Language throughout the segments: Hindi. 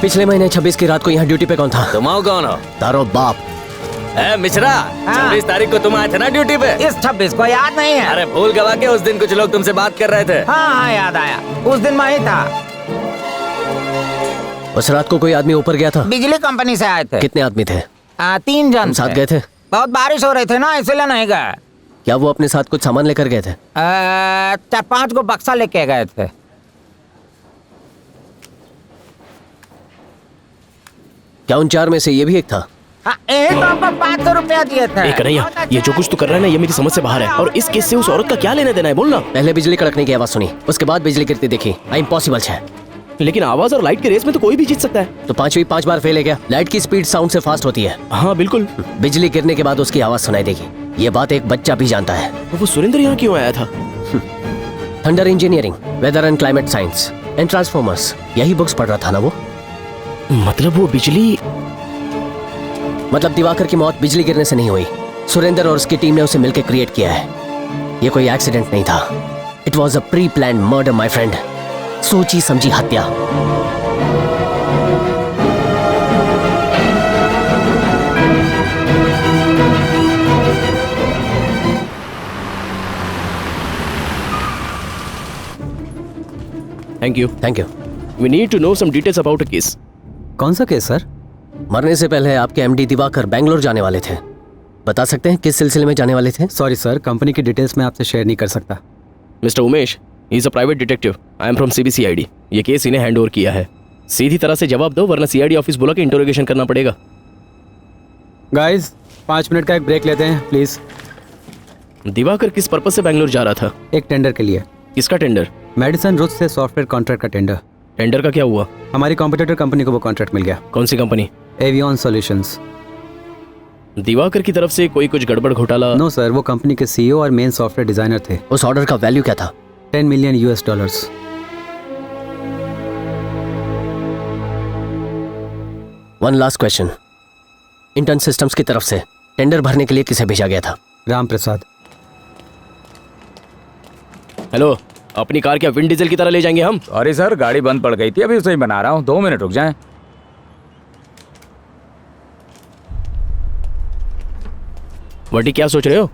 पिछले महीने 26 की रात को यहाँ ड्यूटी पे कौन था? तुम आओ कौन हो? तारो बाप। मिश्रा, 26 तारीख को तुम आए थे ना ड्यूटी पे? इस 26 को याद नहीं है। अरे भूल गवा के उस दिन कुछ लोग तुमसे बात कर रहे थे। हाँ याद आया, उस दिन मैं ही था। उस रात को कोई आदमी ऊपर गया था? बिजली कंपनी से आए थे। कितने आदमी थे? 3 जन साथ गए थे? बहुत बारिश हो रही थी ना, इसलिए नहीं गए। क्या वो अपने साथ कुछ सामान लेकर गए थे? 4-5 को बक्सा लेके गए थे। क्या उन 4 में से ये भी एक था? हाँ, तो आपको 500 रुपया दिए थे। कन्हैया, ये जो कुछ तू कर रहा है ना, ये मेरी समझ से बाहर है। और इस केस से उस औरत का क्या लेना देना है, बोलना। पहले बिजली कड़कने की आवाज सुनी, उसके बाद बिजली गिरती देखी। इम्पॉसिबल है। लेकिन आवाज और लाइट के रेस में तो कोई भी जीत सकता है। तो 5 बार फेल है क्या? लाइट की स्पीड साउंड से फास्ट होती है। हाँ बिल्कुल। बिजली गिरने के बाद उसकी आवाज सुनाई देगी। ये बात एक बच्चा भी जानता है। वो सुरेंद्र यहाँ क्यों आया था? Thunder engineering, weather and climate science and transformers, यही बुक्स पढ़ रहा था ना वो? मतलब वो बिजली, मतलब दिवाकर की मौत बिजली गिरने से नहीं हुई। सुरेंद्र और उसकी टीम ने उसे मिलकर क्रिएट किया है। ये कोई एक्सीडेंट नहीं था। It was a pre plan murder my friend. सोची समझी हत्या। Thank you. Thank you. We need to know some details about a case. कौन सा केस सर? मरने से पहले आपके एमडी दिवाकर बैंगलोर जाने वाले थे। बता सकते हैं किस सिलसिले में जाने वाले थे? सॉरी सर, कंपनी की डिटेल्स मैं आपसे शेयर नहीं कर सकता। Mister Umesh, he is a private detective. I am from CBCID. ये केस इन्हें हैंड ओवर किया है। सीधी तरह से जवाब दो, वरना सीआईडी ऑफिस बुला के इंटरोगेशन करना पड़ेगा। गाइस, 5 मिनट का एक ब्रेक लेते हैं प्लीज। दिवाकर किस पर्पस से बैंगलोर जा रहा था? एक टेंडर के लिए। किसका टेंडर? मेडिसन रूथ से सॉफ्टवेयर कॉन्ट्रैक्ट का टेंडर। टेंडर का क्या हुआ? हमारी कॉम्पिटिटर कंपनी को वो कॉन्ट्रैक्ट मिल गया। कौन सी कंपनी? Avian Solutions. दिवाकर की तरफ से कोई कुछ गड़बड़ घोटाला? नो सर, वो कंपनी के सीईओ और मेन सॉफ्टवेयर डिजाइनर थे। उस ऑर्डर का वैल्यू क्या था? $10 million US। One last question. Intern Systems की तरफ से टेंडर भरने के लिए किसे भेजा गया था? राम प्रसाद। हेलो, अपनी कार क्या विंड डीजल की तरह ले जाएंगे हम? सॉरी सर, गाड़ी बंद पड़ गई थी, अभी उसे ही बना रहा हूँ। 2 मिनट रुक जाएं। वटी, क्या सोच रहे हो?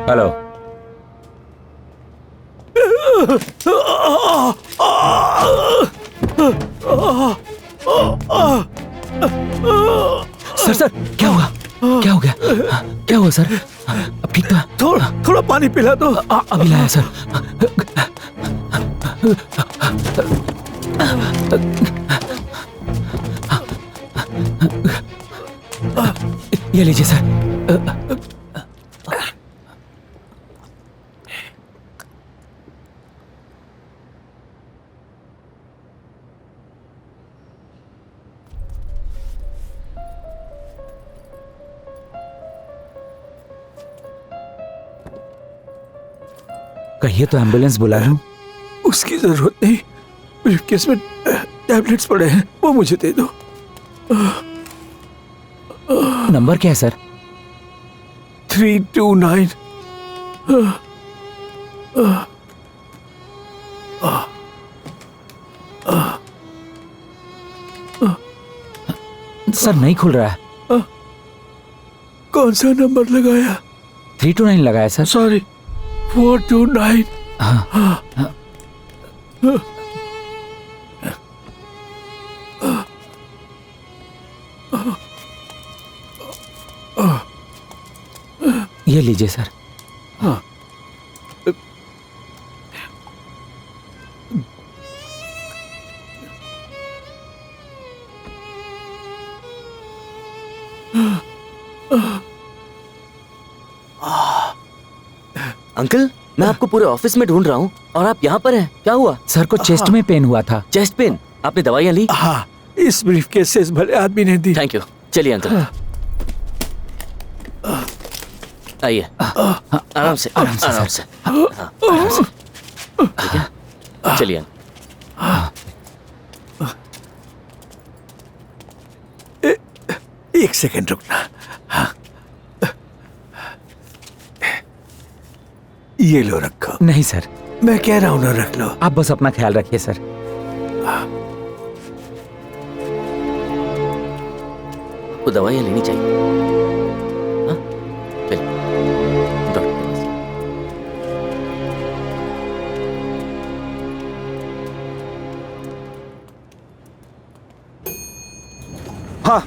हेलो। सर सर, क्या हुआ? क्या हो गया? क्या हुआ सर? अब ठीक था? थोड़ा पानी पिला दो। अभी लाया सर। ये लीजिए सर। कहिए तो एम्बुलेंस बुला लूं? उसकी जरूरत नहीं, ब्रीफकेस में टैबलेट्स पड़े हैं, वो मुझे दे दो। नंबर क्या है सर? 329। सर नहीं खुल रहा है। कौन सा नंबर लगाया? 329 लगाया सर। सॉरी, 429। ये लीजिए सर। अंकल, मैं आपको पूरे ऑफिस में ढूंढ रहा हूँ और आप यहाँ पर हैं। क्या हुआ? सर को चेस्ट में पेन हुआ था। Chest pain? आपने दवाइयाँ ली? हाँ, इस ब्रीफकेस से इस भले आदमी ने दी। Thank you. चलिए अंकल, आइए। आराम से, आराम से। ठीक है, चलिए। एक सेकंड रुकना। हाँ। ये लो रखो। नहीं सर, मैं कह रहा हूं ना, रख लो। आप बस अपना ख्याल रखिए सर। आपको दवाइयाँ लेनी चाहिए। हाँ? चलिए, डॉक्टर के पास। हाँ,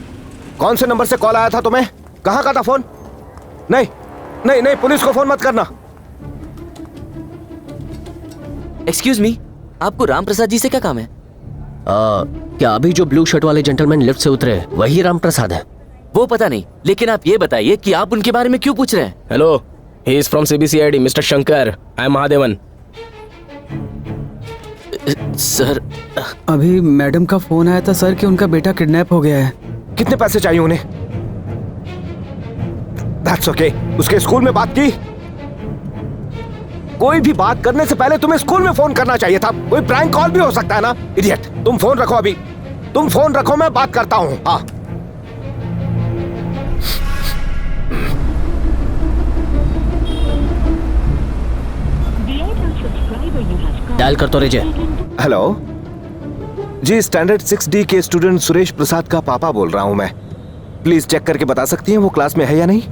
कौन से नंबर से कॉल आया था तुम्हें? कहाँ का था फोन? नहीं नहीं नहीं, पुलिस को फोन मत करना। एक्सक्यूज मी, आपको राम प्रसाद जी से क्या काम है? क्या अभी जो ब्लू शर्ट वाले जेंटलमैन लिफ्ट से उतरे वही राम प्रसाद है? वो पता नहीं, लेकिन आप ये बताइए कि आप उनके बारे में क्यों पूछ रहे हैं? Hello, he is from CBCID, mister Shankar. I am Mahadevan. Sir, अभी मैडम का फोन आया था सर कि उनका बेटा किडनैप हो गया है। कितने पैसे चाहिए उन्हें? That's okay. उसके स्कूल में बात की? कोई भी बात करने से पहले तुम्हें स्कूल में फोन करना चाहिए था। कोई प्रैंक कॉल भी हो सकता है ना, इडियट। तुम फोन रखो अभी, तुम फोन रखो, मैं बात करता हूं। हाँ, डायल कर तो रहिए। हेलो जी, स्टैंडर्ड 6D के स्टूडेंट सुरेश प्रसाद का पापा बोल रहा हूं मैं। प्लीज चेक करके बता सकती हैं वो क्लास में है या नहीं?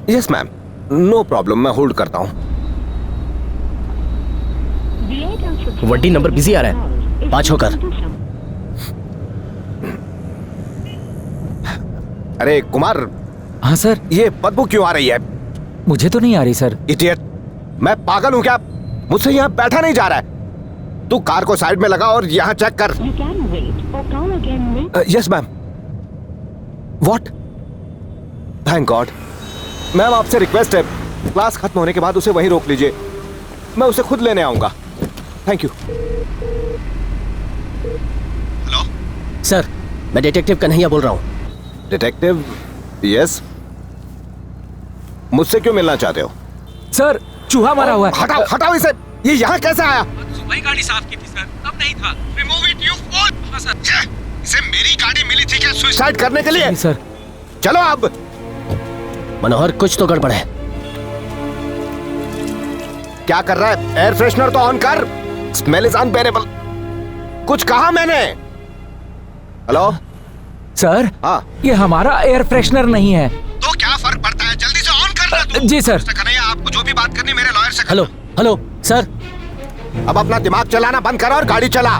यस मैम, नो प्रॉब्लम, मैं होल्ड करता हूं। वड्डी नंबर बिजी आ रहा है। 5 होकर। अरे कुमार, हाँ सर, ये बदबू क्यों आ रही है? मुझे तो नहीं आ रही सर। इडियट, मैं पागल हूं क्या? मुझसे यहाँ बैठा नहीं जा रहा है। तू कार को साइड में लगा और यहाँ चेक कर। Yes ma'am. What? Thank God. Ma'am, आपसे रिक्वेस्ट है, क्लास खत्म होने के बाद उसे वहीं रोक लीजिए, मैं उसे खुद लेने आऊंगा। Thank you. हेलो सर, मैं डिटेक्टिव कन्हैया बोल रहा हूँ। डिटेक्टिव? यस, मुझसे क्यों मिलना चाहते हो? सर, चूहा मरा हुआ है। हटाओ हटाओ इसे। ये यहाँ कैसे आया? सुबह गाड़ी साफ की थी सर, तब नहीं था। Remove it you fool. हाँ सर। इसे मेरी गाड़ी मिली थी क्या सुसाइड करने के लिए? नहीं सर। चलो अब। मनोहर, कुछ तो गड़बड़ है। क्या कर रहा है? एयर फ्रेशनर तो ऑन कर। Smell is unbearable. कुछ कहा मैंने? हेलो सर, हाँ, ये हमारा एयर फ्रेशनर नहीं है। तो क्या फर्क पड़ता है? जल्दी से ऑन कर ना तू। जी सर। मिस्टर कन्हैया, आपको जो भी बात करनी मेरे लॉयर से कर। हेलो हेलो सर, अब अपना दिमाग चलाना बंद कर और गाड़ी चला।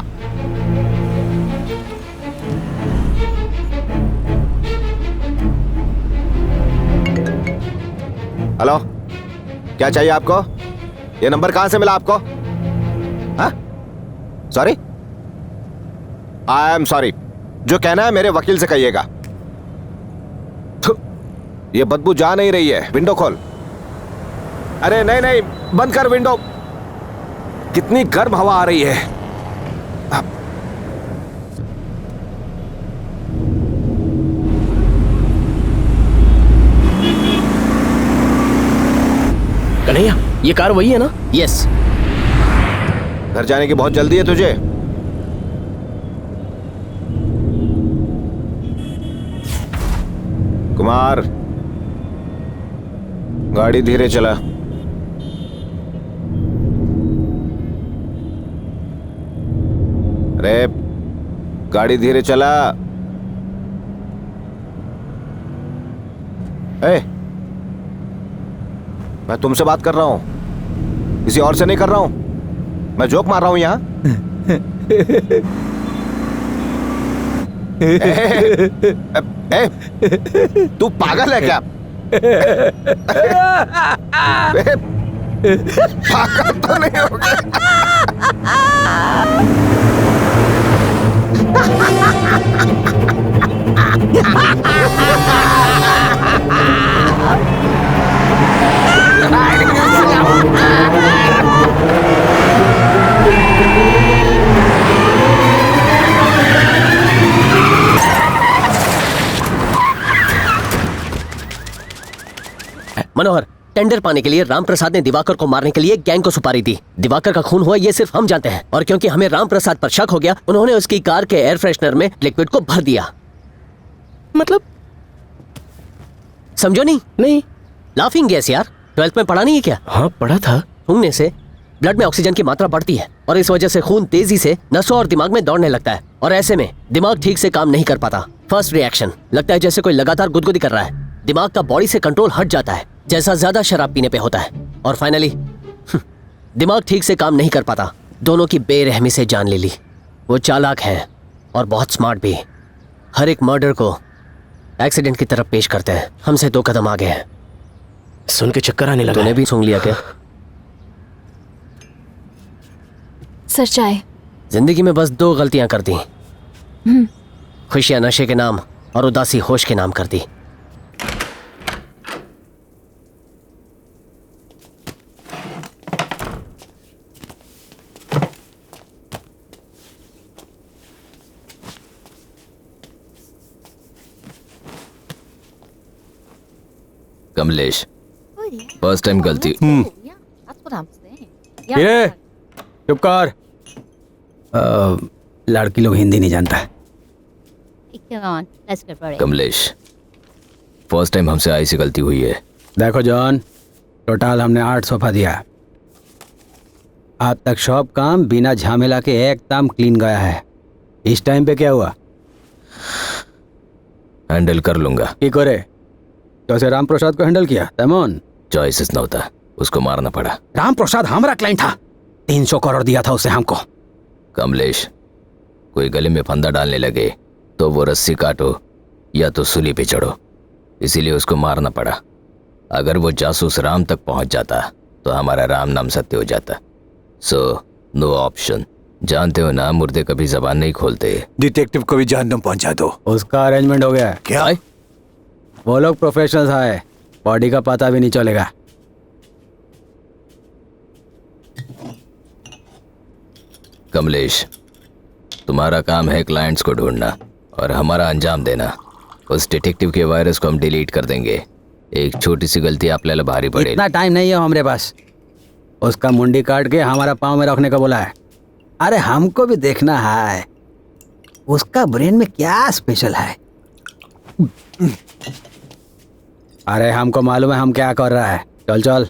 हेलो, क्या चाहिए आपको? ये नंबर कहां से मिला आपको? हाँ? सॉरी? I am sorry. जो कहना है मेरे वकील से कहिएगा। थु, ये बदबू जा नहीं रही है। विंडो खोल। अरे नहीं नहीं, बंद कर विंडो। कितनी गर्म हवा आ रही है। कन्हैया, ये कार वही है ना? यस। घर जाने की बहुत जल्दी है तुझे? कुमार, गाड़ी धीरे चला। अरे गाड़ी धीरे चला। ए, मैं तुमसे बात कर रहा हूं, किसी और से नहीं कर रहा हूं। मैं जोक मार रहा हूं यहाँ। तू पागल है क्या? पागल तो नहीं हो गया? मनोहर, टेंडर पाने के लिए राम प्रसाद ने दिवाकर को मारने के लिए गैंग को सुपारी दी। दिवाकर का खून हुआ ये सिर्फ हम जानते हैं, और क्योंकि हमें राम प्रसाद पर शक हो गया, उन्होंने उसकी कार के एयर फ्रेशनर में लिक्विड को भर दिया। मतलब समझो नहीं? नहीं। लाफिंग गैस यार, 12th में पढ़ा नहीं है क्या? हाँ पढ़ा था। सूंघने से ब्लड में ऑक्सीजन की मात्रा बढ़ती है और इस वजह से खून तेजी से नसों और दिमाग में दौड़ने लगता है, और ऐसे में दिमाग ठीक से काम नहीं कर पाता। फर्स्ट रिएक्शन लगता है जैसे कोई लगातार गुदगुदी कर रहा है, दिमाग का बॉडी से कंट्रोल हट जाता है जैसा ज्यादा शराब पीने पे होता है, और फाइनली दिमाग ठीक से काम नहीं कर पाता। दोनों की बेरहमी से जान ले ली। वो चालाक हैं और बहुत स्मार्ट भी। हर एक मर्डर को एक्सीडेंट की तरफ पेश करते हैं। हमसे 2 कदम आगे हैं। सुन के चक्कर आने लगा। तूने भी सूंघ लिया क्या? सर चाय। जिंदगी में बस 2 गलतियां कर दी, खुशियां नशे के नाम और उदासी होश के नाम कर दी। कमलेश, फर्स्ट टाइम गलती। ये चुप कर। लड़की लोग हिंदी नहीं जानता। कमलेश, फर्स्ट टाइम हमसे ऐसी गलती हुई है। देखो जॉन, टोटल हमने 8 सोफा दिया। आज तक सब काम बिना झमेला के एकदम क्लीन गया है। इस टाइम पे क्या हुआ? हैंडल कर लूंगा। की करे? कैसे राम प्रसाद को हैंडल किया? तेमन चॉइसेस न होता, उसको मारना पड़ा। राम प्रसाद हमारा क्लाइंट था, 300 करोड़ दिया था उसे हमको। कमलेश, कोई गले में फंदा डालने लगे तो वो रस्सी काटो या तो सूली पे चढ़ो, इसीलिए उसको मारना पड़ा। अगर वो जासूस राम तक पहुंच जाता तो हमारा राम नाम सत्य हो जाता। So no option. जानते हो ना, मुर्दे कभी जबान नहीं खोलते। डिटेक्टिव को भी जहन्नुम पहुंचा दो। उसका अरेंजमेंट हो गया है। क्या? वो लोग प्रोफेशनल्स है, बॉडी का पता भी नहीं चलेगा। कमलेश, तुम्हारा काम है क्लाइंट्स को ढूंढना और हमारा अंजाम देना। उस डिटेक्टिव के वायरस को हम डिलीट कर देंगे। एक छोटी सी गलती आपल्याला भारी पड़ेगी। इतना टाइम नहीं है हमारे पास। उसका मुंडी काट के हमारा पाँव में रखने को बोला है। अरे हमको भी देखना है उसका ब्रेन में क्या स्पेशल है। अरे हमको मालूम है हम क्या कर रहा है। चल चल।